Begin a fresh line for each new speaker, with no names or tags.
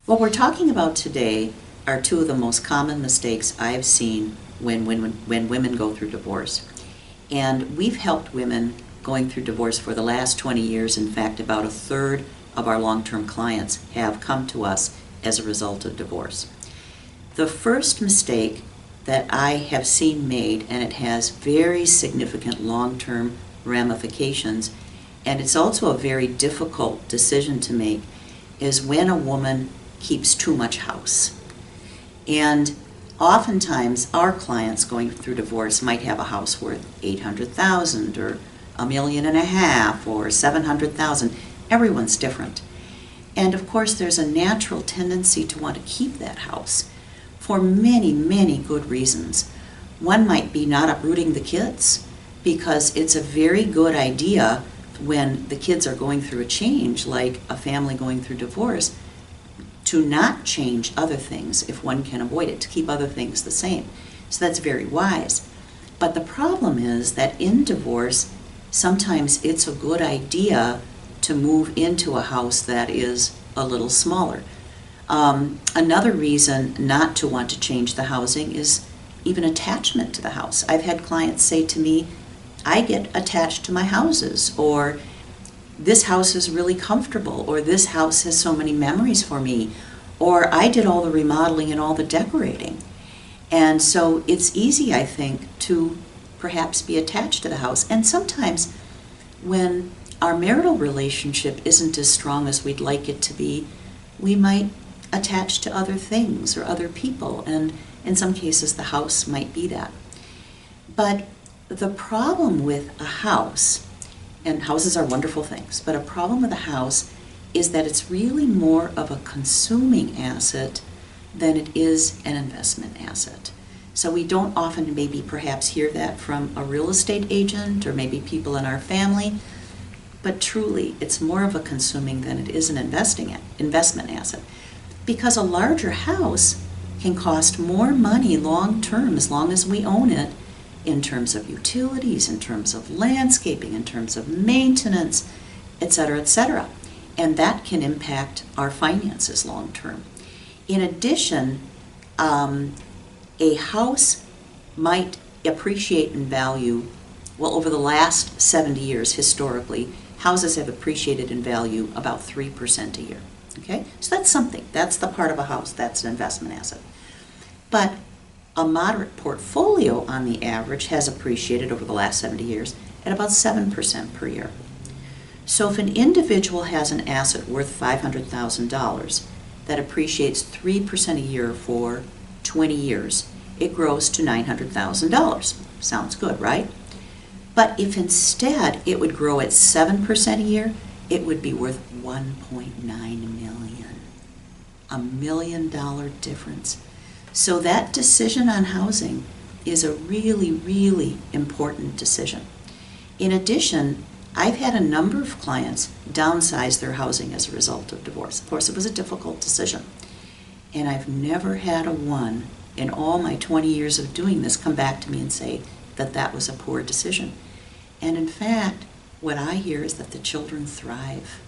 What we're talking about today are two of the most common mistakes I've seen when women go through divorce. And we've helped women going through divorce for the last 20 years. In fact, about a third of our long-term clients have come to us as a result of divorce. The first mistake that I have seen made, and it has very significant long-term ramifications, and it's also a very difficult decision to make, is when a woman keeps too much house. And oftentimes our clients going through divorce might have a house worth $800,000 or $1.5 million or $700,000. Everyone's different. And of course there's a natural tendency to want to keep that house for many, many good reasons. One might be not uprooting the kids, because it's a very good idea when the kids are going through a change, like a family going through divorce, to not change other things if one can avoid it, to keep other things the same. So that's very wise. But the problem is that in divorce, sometimes it's a good idea to move into a house that is a little smaller. Another reason not to want to change the housing is even attachment to the house. I've had clients say to me, I get attached to my houses, or this house is really comfortable, or this house has so many memories for me, or I did all the remodeling and all the decorating. And so it's easy, I think, to perhaps be attached to the house. And sometimes when our marital relationship isn't as strong as we'd like it to be, we might attach to other things or other people, and in some cases the house might be that. But the problem with a house, and houses are wonderful things, but a problem with a house is that it's really more of a consuming asset than it is an investment asset. So we don't often maybe perhaps hear that from a real estate agent or maybe people in our family, but truly it's more of a consuming than it is an investment asset. Because a larger house can cost more money long term as long as we own it, in terms of utilities, in terms of landscaping, in terms of maintenance, etc., etc. And that can impact our finances long term. In addition, a house might appreciate in value, well, over the last 70 years, historically, houses have appreciated in value about 3% a year. Okay? So that's something. That's the part of a house. That's an investment asset. But a moderate portfolio, on the average, has appreciated over the last 70 years at about 7% per year. So if an individual has an asset worth $500,000 that appreciates 3% a year for 20 years, it grows to $900,000. Sounds good, right? But if instead it would grow at 7% a year, it would be worth $1.9 million. $1 million difference. So that decision on housing is a really, really important decision. In addition, I've had a number of clients downsize their housing as a result of divorce. Of course, it was a difficult decision. And I've never had a one in all my 20 years of doing this come back to me and say that that was a poor decision. And in fact, what I hear is that the children thrive.